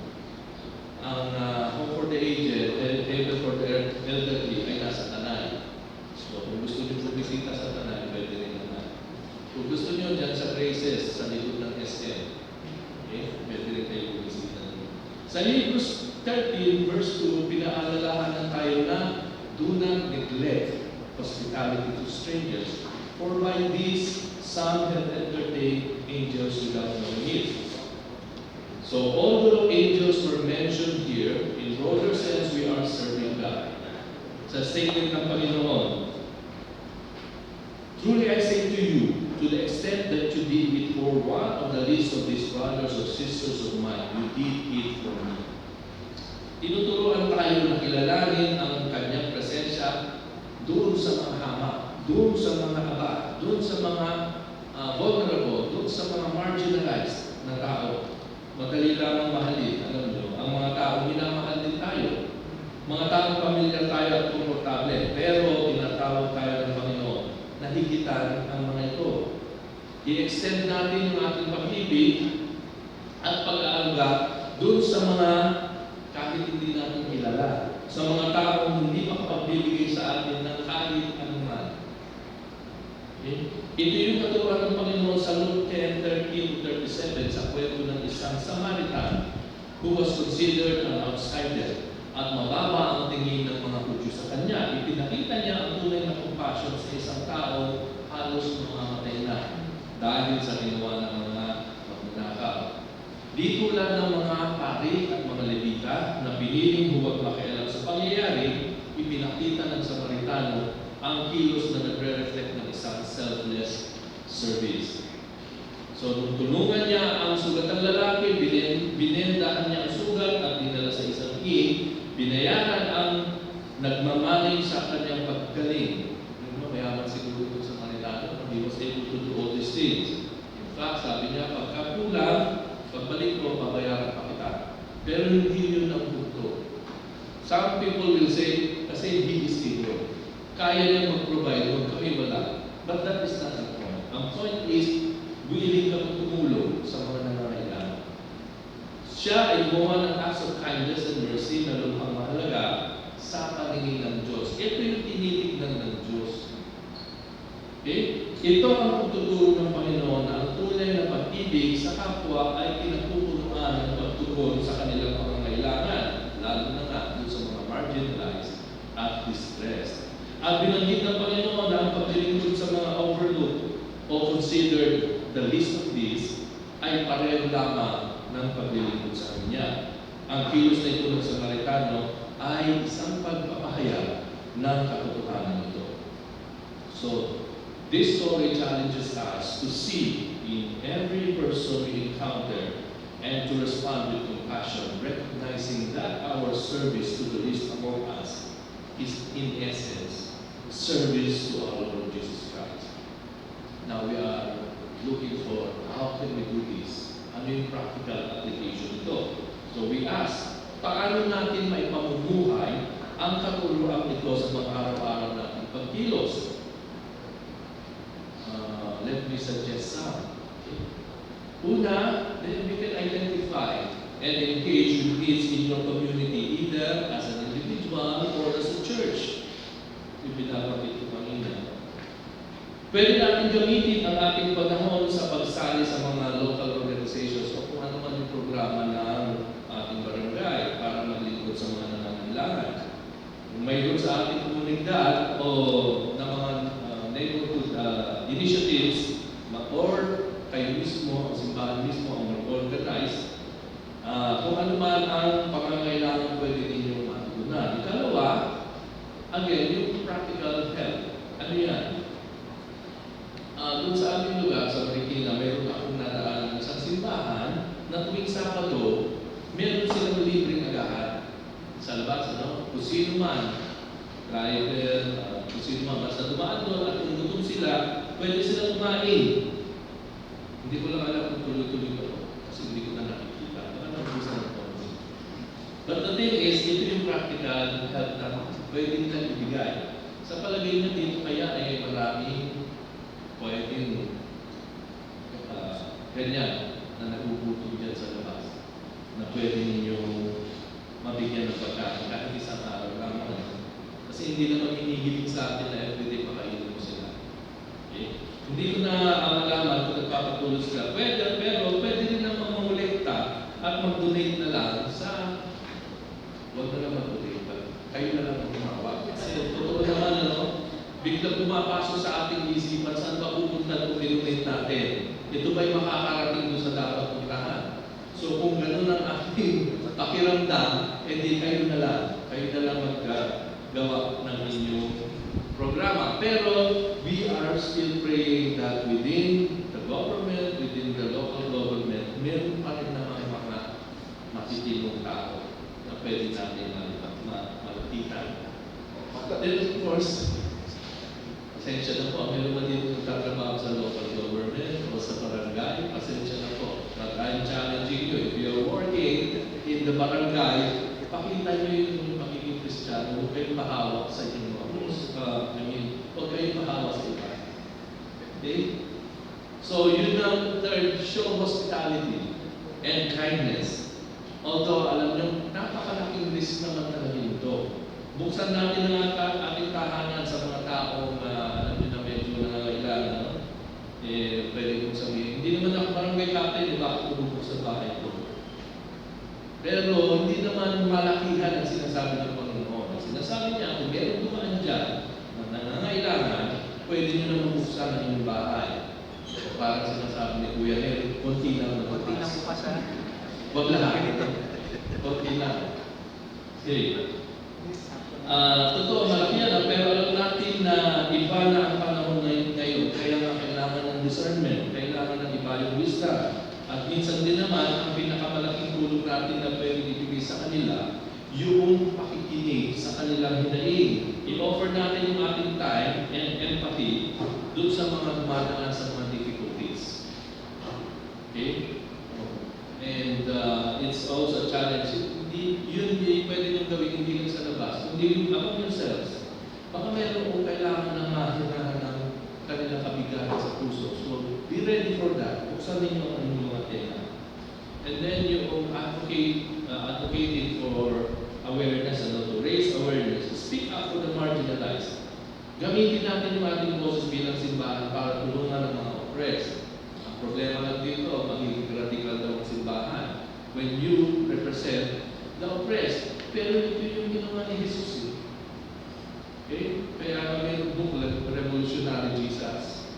Ang home for the aged and table for the elderly ay nasa Tanay. So kung gusto nyo bumisita sa Tanay, pwede rin naman. Kung gusto nyo dyan sa Graces, sa likod ng SM, okay, pwede rin kayo bumisita. Sa Hebrews 13 verse 2, pinaalalahanan tayo na do not neglect hospitality to strangers, for by this some have entertained angels without knowing it. So although angels were mentioned here, in broader sense we are serving God. Sa statement ng Panginoon, truly I say to you, to the extent that you did it for one of the least of these brothers or sisters of mine, you did it for me. Tinuturuan tayo na kilalanin ang kanyang presensya doon sa mga hamak, doon sa mga aba, doon sa mga vulnerable, doon sa mga marginalized na tao. Madali lamang mahalin, alam nyo, ang mga taong minamahal din tayo. Mga taong pamilyar tayo at komportable, pero tinatawag tayo ng Panginoon na higitan ang mga ito. I-extend natin yung ating pag-ibig at pag-aalga doon sa mga kahit hindi natin kilala, sa mga taong hindi makapagbibigay sa atin ng kahit anuman. Okay? Ito yung katuruan ng Panginoon sa Luke 10:13-37 sa kwento ng isang Samaritan who was considered an outsider at mababa ang tingin ng mga Hudyo sa kanya. Ipinakita niya ang tunay na compassion sa isang tao halos mamamatay na dahil sa ginawa ng mga magnanakaw. Di tulad ng mga pari at mga Levita na piniling huwag makialam sa pangyayari, ipinakita ng Samaritano ang kilos na nagre-reflect ng isang selfless service. So, nung tulungan niya ang sugatang lalaki, binendahan niya ang sugat at dinala sa isang inn, binayaran ang nagmamaning sa kanyang paggaling. Mayaman siguro ito sa Samaritano, he was able to do all these things. In fact, sabi niya, pagkakulang, pagbalik ko, babayaran pa kita. Pero hindi yun ang punto. Some people will say, kasi he is able. Kaya niya mag-provide, huwag kami wala. But that is not the point. Ang point is, willing ka tumulong sa mga nangangailangan. Siya ay gumawa ng acts of kindness and mercy na lubhang mahalaga sa paningin ng Diyos. Ito yung tinitignan ng Diyos. Okay? Ito ang pagtuturo ng Panginoon na ang tunay na pag-ibig sa kapwa ay pinagpupunuan ng pagtugon sa kanilang pangangailangan, lalo na nga doon sa mga marginalized at distressed. At binanggit ng Panginoon na ang paglilingkod sa mga overlooked o considered the least of these ay pareho lamang ng paglilingkod sa Kanya. Ang kilos na ito ng Samaritano ay isang pagpapahayag ng katotohanan ito. So, this story challenges us to see in every person we encounter and to respond with compassion, recognizing that our service to the least among us is in essence service to our Lord Jesus Christ. Now we are looking for how can we do this? Ano yung practical application nito? So we ask, paano natin maipamumuhay ang katuruan nito sa mga araw-araw nating pagkilos? Let me suggest some. Okay. Una, then we can identify and engage with needs in your community, either as an individual or as a church. Yung binabanggit ko kanina. Pwede natin gamitin ang ating panahon sa pagsali sa mga local organizations o kung ano man yung programa ng ating barangay para maglingkod sa mga nangangailangan. Kung mayroon sa ating komunidad o ng mga neighborhood initiatives or kayo mismo, ang simbahan mismo ang mag-organize, kung ano man ang pangangailangan pwede ninyong matugunan. Ikalawa, again, yung practical help. Ano yan? Doon sa aming lugar, sa Marikina, mayroon akong nadaan ng isang simbahan na tuwing Sabado, meron silang libreng agahan sa labas, ano? Kung sino man, driver, kung sino man, basta dumaan doon at kung gutom sila, pwede silang kumain. Hindi ko lang alam kung tuloy-tuloy ko kasi hindi ko na nakikita. Baka nabusan ng konti. But the thing is, ito yung practical help na pwede nilang ibigay. Sa palagay na dito kaya ay maraming pwedeng ganyan na nagugutom dyan sa labas na pwede ninyong mabigyan ng pagkain kahit isang araw lang. Kasi hindi naman hinihiling sa atin na everyday pakainin mo sila. Okay? Hindi ko na malaman kung nagpapatuloy sila. Pwede, pero pwede rin naman mamulekta at mag-donate na lang sa huwag na lang mag-donate. Kayo na lang mag-umawa. Kasi totoo naman, ano, biglang pumapasok sa ating isipan, saan ba pupunta kung dinonate natin? Ito ba'y makakarating doon sa dapat puntahan? So kung gano'n ang ating pakiramdam, hindi kayo na lang maggawa ng inyong programa. Pero we are still praying that within the government, within the local government, meron pa rin naman mga matitinong tao na pwede natin malapitan. Then of course, pasensya na po, meron na dito nagtatrabaho sa local government o sa barangay, pasensya na po. But I'm challenging you, if you're working in the barangay, pakita nyo yung magiging Kristiyano, huwag kayong mahawak sa inyo. Huwag kayong mahawak sa iba. Okay? So, yun ang third, show hospitality and kindness. Although, alam nyo, napakalaking risk naman talaga ito. Buksan natin ang ating tahanan sa mga taong alam nyo na medyo nangangailangan. No? Pwede kong sabihin, hindi naman ako barangay captain, bakit bubuksan sa bahay ko? Pero hindi naman malakihan ang sinasabi ng Panginoon. Sinasabi niya, kung meron dumaan dyan na nangangailangan, pwede nyo na mabuksan ang inyong bahay. Parang sinasabi ni Kuya Nel, konti lang na Kunti lang bukas ha. Huwag lahat. Konti lang. Okay. Totoo, malaki yan, pero alam natin na iba na ang panahon ngayon. Kaya nga kailangan ng discernment, kailangan ng iba yung wisdom. At minsan din naman, ang pinakamalaking tulong natin na pwede ibigay sa kanila, yung pakikinig sa kanilang hinaing. I-offer natin yung ating time and empathy doon sa mga dumadaan sa mga difficulties. Okay? And it's also a challenge. Yun pwede nyo gawin hindi lang sa labas, kundi among yourselves. Baka meron kung kailangan ng mahirahan ng kanilang kabigahan sa puso. So, be ready for that. Buksan ninyo ang inyong mga tela. And then yung advocating for awareness, to raise awareness, speak up for the marginalized. Gamitin natin yung ating boses bilang simbahan para tulungan ang mga oppressed. Ang problema lang dito, magiging radical daw ang simbahan. When you represent the oppressed. Pero ito yung ginawa ni Jesus. Okay? Kaya may book, Revolutionary Jesus.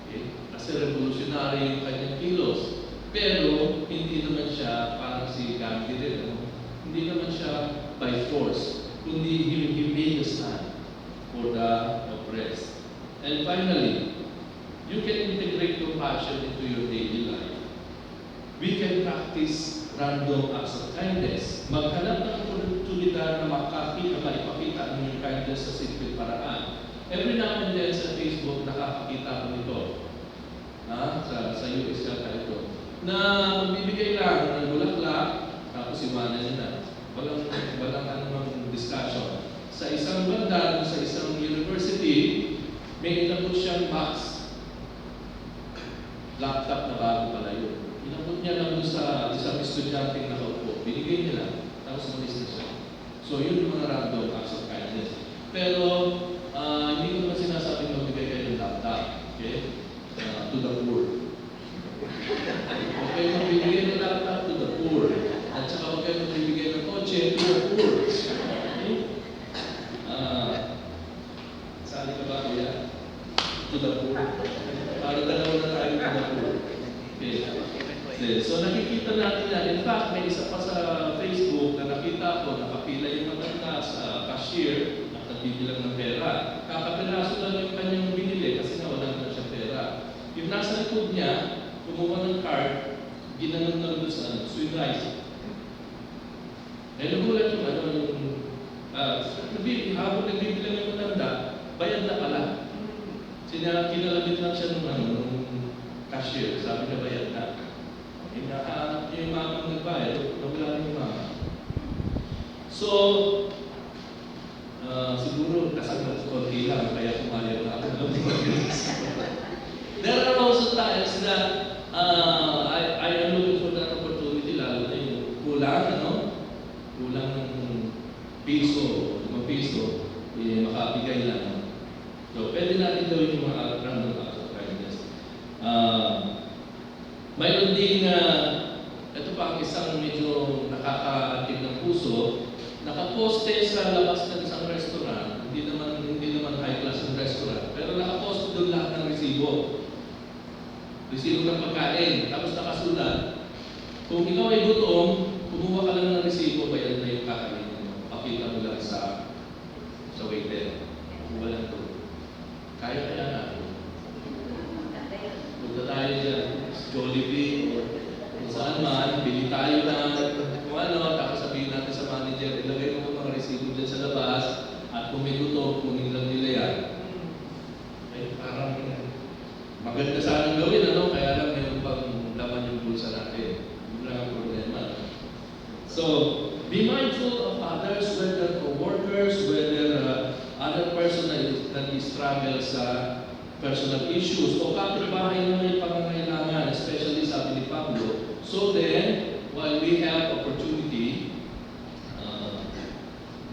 Okay? Kasi revolutionary yung kanyang kilos. Pero hindi naman siya parang si Gandhi rin. No? Hindi naman siya by force, kundi he made a stand for the oppressed. And finally, you can integrate compassion into your daily life. We can practice random acts of kindness. Maghanap ng oportunidad na maipakita ang inyong kindness sa simple paraan. Every now and then sa Facebook, nakakakita ko nito. Sa US yata ito. Na magbibigay lang ng bulaklak, tapos iwanan niya na. Walang anumang discussion. Sa isang banda, sa isang university, may inabot siyang box. Laptop na bago pala yun. Inabot niya lang doon sa isang estudyante nakaupo. Binigay niya lang. Tapos malis na siya. So yun yung mga random acts of kindness. Pero hindi ko naman sinasabing magbigay kayo ng laptop. Okay? To the poor. Okay, magbibigay ng laptop to the poor. At saka huwag kayo magbibigay ng kotse to the poor. Okay? Sali ka ba kuya? To the poor. Para dalawa na tayo to the poor. Okay. So nakikita natin yan. In fact, may isa pa sa Facebook na nakita ko, nakapila yung matanda sa cashier at nagbibilang ng pera. Kakapiraso lang yung kanyang binili kasi wala na siya pera. Yung nasa likod niya, kumuha ng card, ginanon na doon sa sweet rice. Eh, nagulat yung habang nagbibilang yung matanda, bayad na pala. Kinalabit lang siya nung cashier, sabi na bayad na. Hinahanap niya yung mamang nagbayad, nawala yung mama. So, siguro kasama konti lang, kaya pumayag na ako. There are also times that I am looking for that opportunity, lalo na yung kulang ng piso, 5 piso, makabigay lang. So, pwede natin gawin yung mga random acts of kindness. Mayroon din ito pa ang isang medyo nakakaantig ng puso, nakaposte sa labas ng isang restaurant, hindi naman high class ng restaurant, pero nakaposte doon lahat ng resibo ng pagkain, tapos nakasulat, kung ikaw ay gutom, kumuha ka lang ng resibo, bayad na yung kakainin mo, pakita mo lang sa waiter, walang to. Kaya natin. Punta tayo dyan, Jollibee, kung saan man, bili tayo na kung ano, tapos sabihin natin sa manager, ilagay mo mga resibo dyan sa labas, at kung may gutom, kunin lang nila yan. Ay, parang maganda sa ating gawin, kaya lang mayroon pang laman yung bulsa natin. Yun lang ang problema. So, be mindful of others, whether co-workers, whether other person that struggles sa personal issues o kapitbahay na may pangangailangan, especially sabi ni Pablo. So then, while we have opportunity,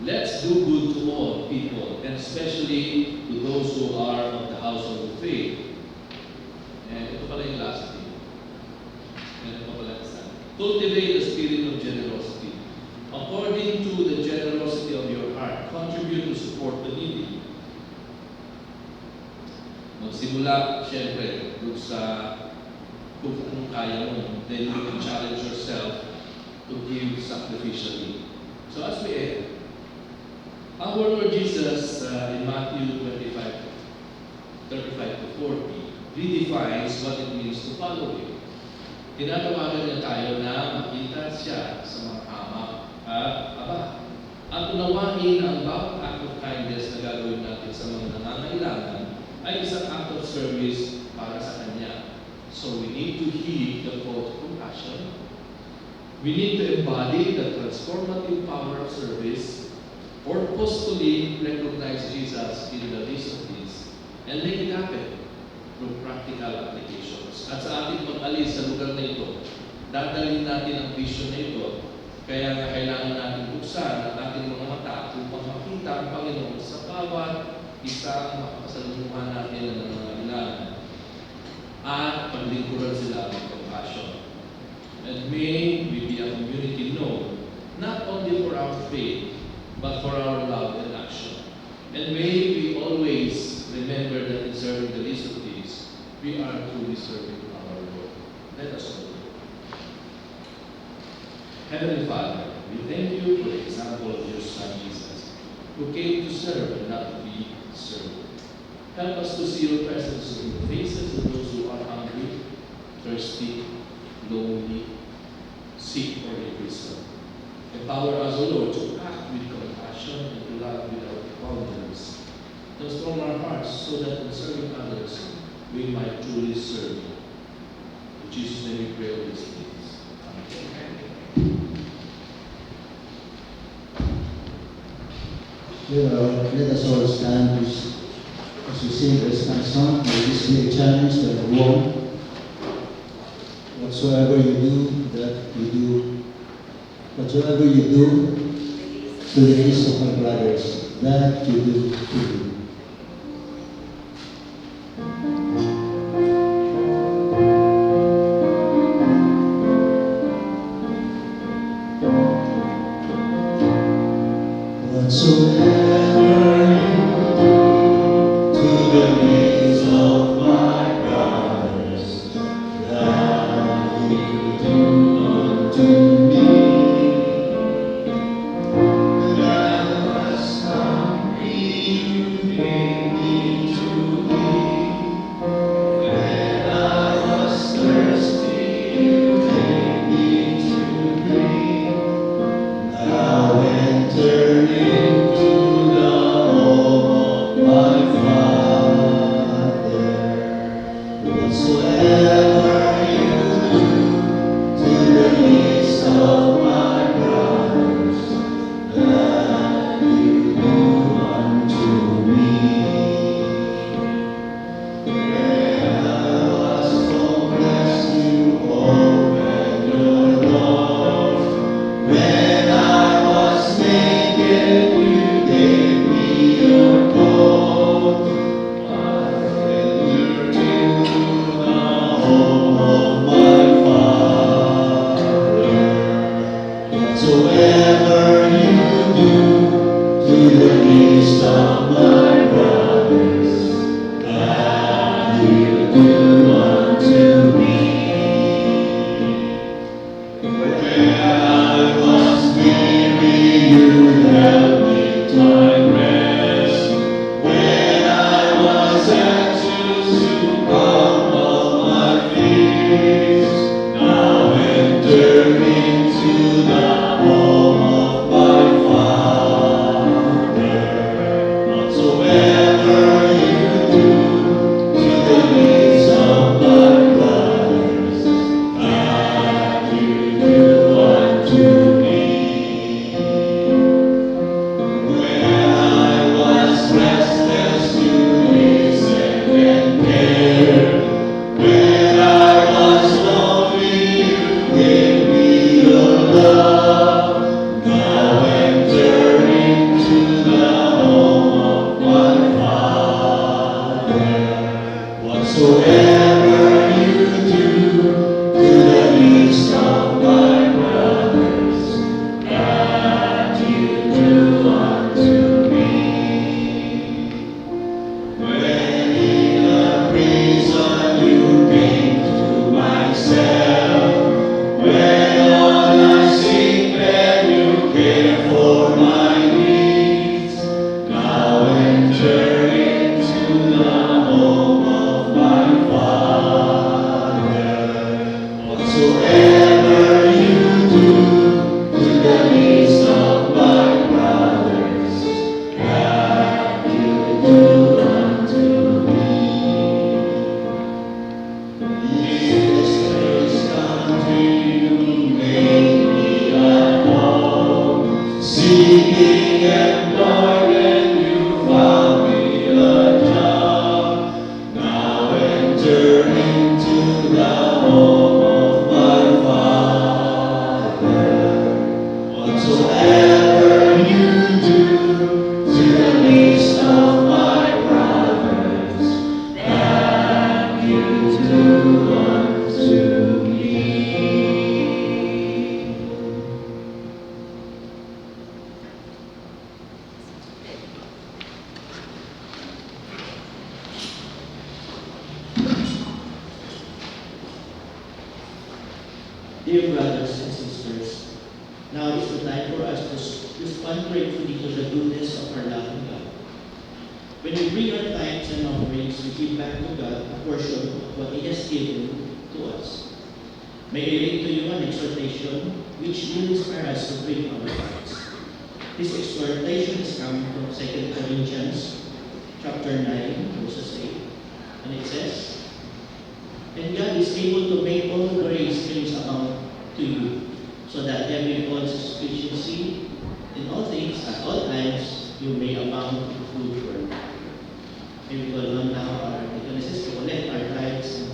let's do good to all people, and especially to those who are of the household of faith. And ito pala yung last thing. Ito pala isa. Cultivate the spirit of generosity. According to the generosity of your heart, contribute to support the needy. Magsimula, syempre, kung anong kaya mo, then you can challenge yourself to give sacrificially. So as we end, our Lord Jesus in Matthew 35 to 40 redefines what it means to follow Him. Tinatawagan niya tayo na makita siya sa mga hamak at aba. At unawain ang bawat act of kindness na gagawin natin sa mga nangangailangan ay isang act of service para sa Kanya. So we need to heed the call to compassion. We need to embody the transformative power of service, purposefully recognize Jesus in the least of these, and make it happen through practical applications. At sa ating pag-alis sa lugar na ito, dadalhin natin ang vision na ito, kaya nga kailangan natin buksan ang ating mga mata upang makita ang Panginoon sa bawat isang makasalumuhan natin ng mga kailangan at paglingkuran sila ng compassion. And may we be a community known not only for our faith, but for our love and action. And may we always remember that in serving the least of these, we are truly serving our Lord. Let us pray. Heavenly Father, we thank you for the example of your Son Jesus, who came to serve and not to be served. Help us to see your presence in the faces of those who are hungry, thirsty, lonely, sick, or in prison. Empower us, O Lord, to act with compassion and to love without boundaries. Transform our hearts so that in serving others, we might truly serve you. In Jesus' name we pray all these things. Amen. Let us all stand as we sing the stand song. May this be a challenge to the warm. Whatsoever you do to the least of my brothers, that you do to me. Whatsoever you do to the least of my brothers, that you do unto me. When I was hungry, you gave me to eat. When I was thirsty, you gave me to drink. Now enter into the home of my Father. Whatsoever you do to the least of my brothers, that you do unto me. When I was homeless, you opened your door. When I was naked, you gave me your coat. I entered into the home of my Father. Whatsoever you do to the least of my brothers, that you do unto me. When I was weary, you helped me find rest. When I was anxious, you calmed all my fears. Now enter into the home of my Father. Whatsoever you do to the least of my brothers, that you do unto me. When I was restless, you listened and cared. When I was lonely, you gave me your love. Now enter into the home of my Father. Whatsoever you do to the least of my brothers, that you do unto me. When in a prison you came to my cell, when on a sick bed you cared for my needs. Now enter into the home of my Father. Whatsoever you do to the least of my brothers, that you do unto me. In this strange country you made me at home, seeking employment you found me a job. Now enter into the home of my Father. Whatsoever you do to the least of my brothers, that you do unto me. Dear brothers and sisters, time for us to respond gratefully to the goodness of our loving God. When we bring our tithes and offerings, we give back to God a portion of what He has given to us. May I read to you an exhortation which will inspire us to bring our tithes. This exhortation is coming from 2 Corinthians chapter 9, verses 8. And it says, "And God is able to make all grace things abound to you, so that having all sufficiency in all things at all times, you may abound in good work." May we call on now our deaconesses to collect our tithes and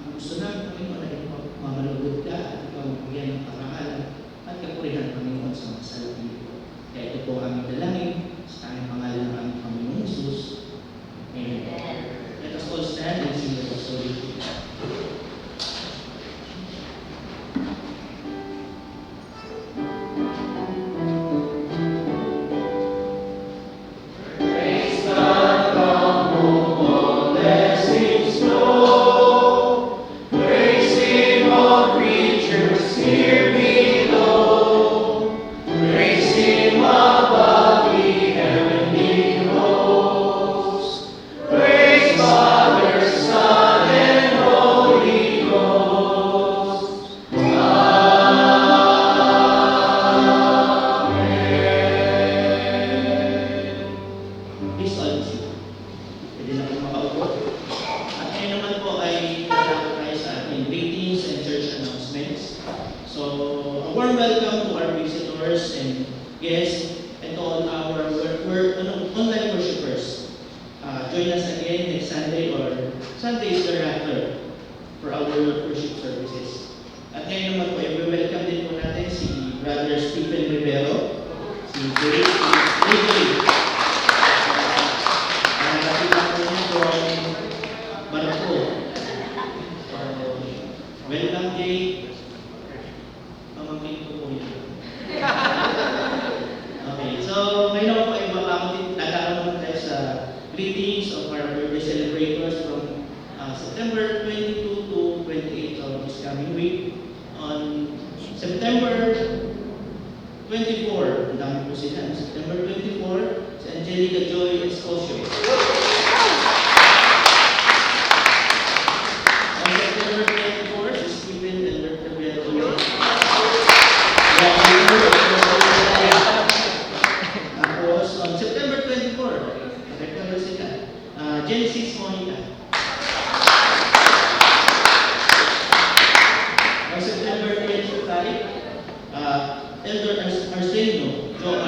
ang gusto namin, Panginoon, ay mamalugod ka at ikaw magbigyan ng karangalan at kapurihan welcome to our visitors and guests and to all our online worshipers. Join us again next Sunday or Sundays thereafter for our worship services. At ngayon naman po, i-welcome din po natin si Brother Stephen Rivero, si Jay, nakita po niya from Barako. Welcome, Jay. Pamangkin ko po yun. Okay, so ngayon naman po, nagkakaroon naman tayo sa greetings of our birthday celebrators from September 22 to 28 of this coming week. On September 24, ang dami po sila. September 24, si Angelica Joy Escosio. On September 24, si Stephen and Rivero. Tapos, on September 24, nakita sila, Genesis Monica. On September 25, Elder Arsenio, Joe on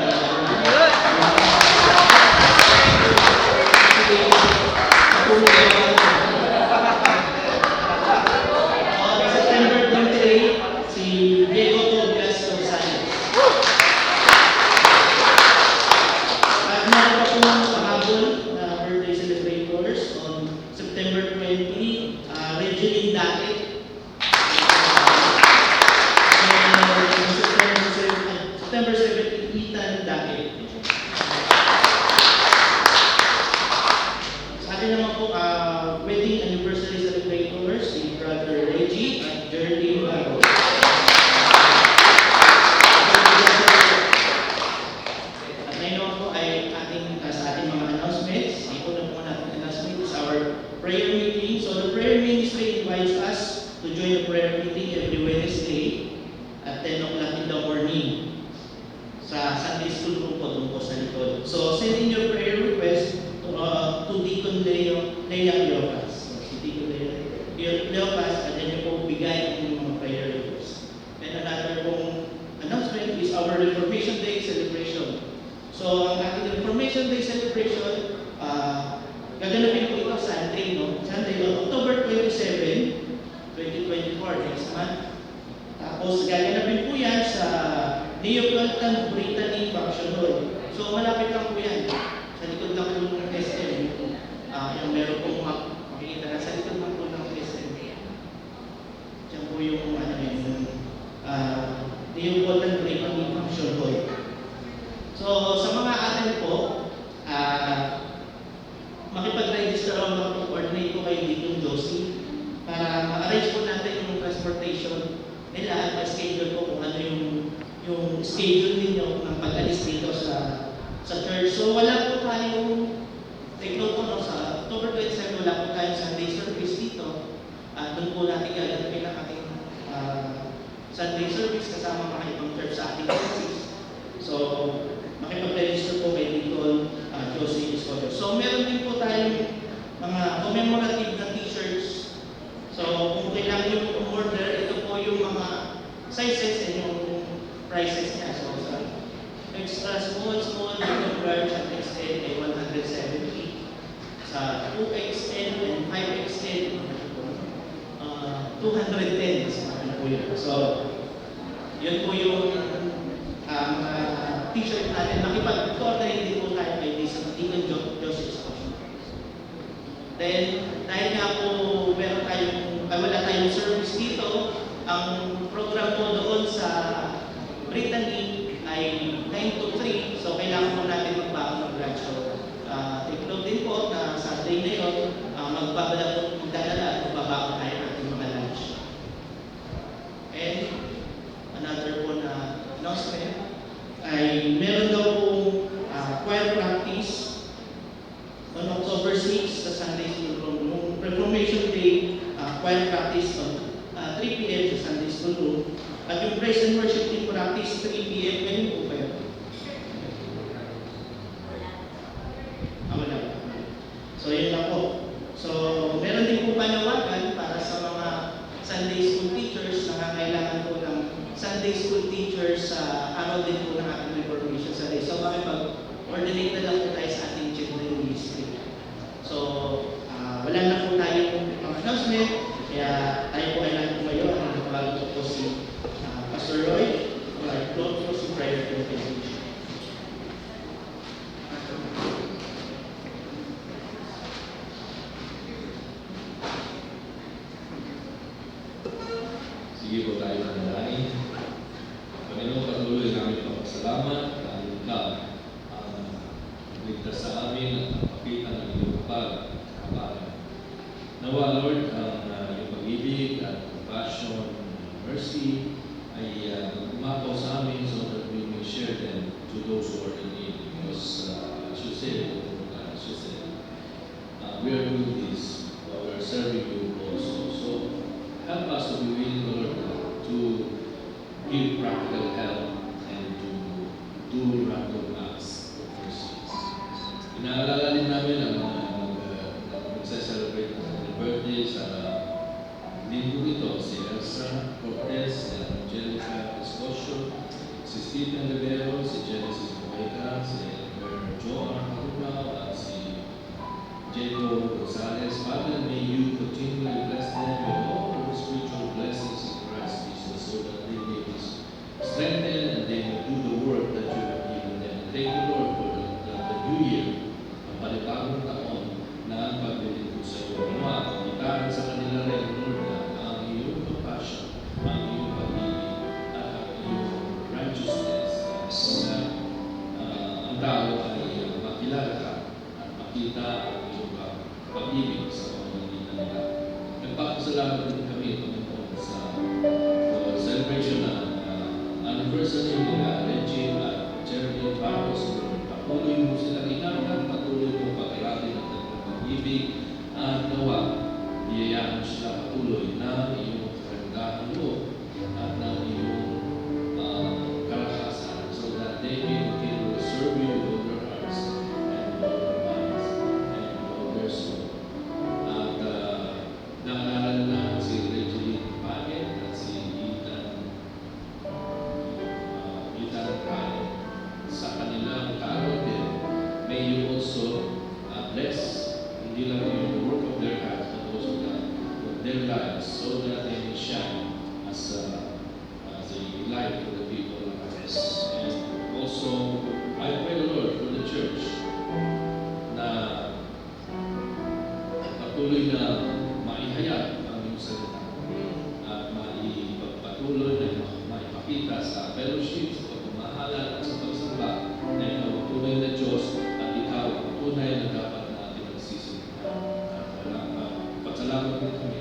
September 28, si Diego Tobias Gonzalez. At meron pa pong pahabol na birthday celebrators on September 20, Regeline Daquet. September 17, Ethan Daquet. Sa atin naman po, wedding anniversary celebrators, si Brother Reggie at Geraldine Bago. At ngayon naman po ay sa ating mga announcements. Ito na po natin announcement is our prayer meeting. So the prayer ministry invites us to join the prayer meeting every Wednesday at 10 o'clock in the morning sa Sunday school room po doon po sa likod. So send in your prayer request to Deacon Lea Leocas. So si Deacon Leocas, at then po bigay ang mga prayer requests. And another pong announcement is our Reformation Day celebration. So ang ating Reformation Day celebration, gaganapin po ito Sunday, no? Sunday, October 27, 2024, next month. Tapos gaganapin po yan sa Neapolitan Brittany Function Hall. So malapit lang po yan. Sa likod lang po ng SM. Yung meron po makikita na sa likod lang po ng SM. Diyan po yung Neapolitan Brittany Function Hall. So sa mga atin po, makipag-register ako mag-coordinate po kayo dito yung Josie para ma-arrange po natin yung transportation nila at ma-schedule po kung ano yung schedule ninyo ng pag-alis dito sa church. So wala po tayong take note po, sa October 27 wala po tayong Sunday service dito. At doon po natin gaganapin ang ating Sunday service kasama mga ibang church sa ating churches. So makipag-register po kay dito Josie Escobar. So meron din po tayong mga commemorative na t-shirts. So kung kailangan nyo po order, ito po yung mga sizes and yung prices niya. So sa extra small, medium, large, at XL ay 170. Sa 2XL and 5XL, 210. So yun po yung t-shirt natin. Makipag-coordinate din po tayo kay Deacon Joseph Escobar. Then, dahil nga po wala tayong service dito, ang program po doon sa Brittany ay 9 to 3, so kailangan po natin magbago ng branch. So, take note din po na Sunday na yun, magdadala at magbabago tayo ng ating mga lunch. And, another po na announcement ay meron daw pong choir practice on October 6 sa Sunday School Room. Nung Reformation Day, choir practice on 3 p.m. sa Sunday School Room. At yung praise and worship team practice 3 p.m. Ngayon po kayo. Wala. So yun lang po. So meron din po panawagan para sa mga Sunday School teachers na kailangan po ng Sunday School teachers sa araw din po ng ating Reformation Sunday. So makipag-coordinate na lang po tayo sa ating children ministry. So, wala na po tayong announcement, kaya tayo po ay lang tumayo. Ang nakabago po si Pastor Roy, who are close po si prayer to the Sige po tayo manalangin. Panginoon, patuloy namin pagpasalamat dahil ikaw ang ligtas sa amin at napakita ng iyong pagkabalan. Nawa, Lord, ang iyong pag-ibig at compassion and mercy ay umapaw sa amin so that we may share them to those who are in need. Because as you said, we are doing this while we are serving you also. So help us to be willing, Lord, to give practical help and to do random acts of mercy. Inaalala din namin ang mga nagse-celebrate ng birthday sa linggo ito, si Elsa Cortez, si Angelica Escosio, si Stephen Rivero, si Genesis Bumayca, si Joan Harunao, at si Jacob Rosales. Father, may you continually bless them with all the spiritual blessings in Christ Jesus so that they may be strengthened and they may do the work that you have given them. Thank you, Lord, for the new year, ang panibagong taon na ang paglilingkod sa iyo. Itaan sa kanila rin, Lord, na ang iyong compassion, ang iyong pag-ibig, at ang iyong righteousness. So na ang tao ay makilala ka at makita ang iyong pag-ibig sa pamamagitan nila. Nagpapasalamat din kami, Panginoon, sa celebration ng anniversary nila, Regine at Geraldine Barros. Patuloy mo silang inangkat, patuloy mo pag-aratin ang kanilang pag-ibig, at nawa, biyayaan mo sila patuloy na iyong karandahan mo at ng iyong kalakasan so that they may continue to serve you with all their hearts and all their minds and all their soul. At naalala na si Regeline Paget at si Ethan Ryan sa kanilang kaaraw din. May you also bless hindi lang yung work of their hands but also their lives so that they may shine as a light for the people around us. And also, I pray, Lord, for the church na patuloy na maihayag ang iyong salita at maipagpatuloy na maipakita sa fellowship, sa pagmamahalan at sa pagsamba na ikaw ang tunay na Diyos at ikaw ang tunay na dapat natin nagsisimula. At pagsalamat din kami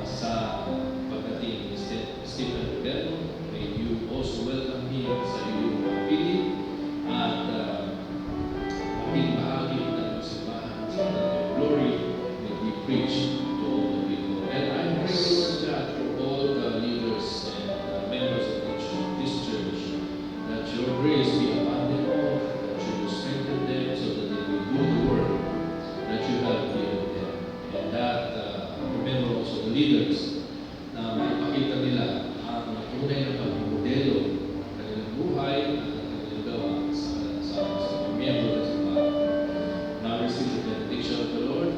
sa pagdating ni Stephen Rivero. May you also welcome him sa iyong piling at maging bahagi ng simbahan sa glory may be preached to all the people. And I pray, Lord God, for all the leaders and members of this church, that your grace be upon them all, that you will strengthen them so that they will do the work that you have given them. And that, remember also the leaders na maipakita nila ang tunay na pagmodelo ng kanilang buhay at ng kanilang gawa sa mga miyembro ng simbahan. Now receive the benediction of the Lord.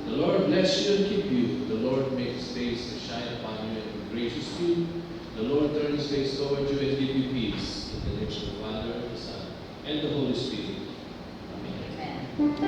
The Lord bless you and keep you. The Lord make his face to shine upon you and be gracious to you. The Lord turn his face toward you and give you peace. In the name of the Father, the Son, and the Holy Spirit. Amen.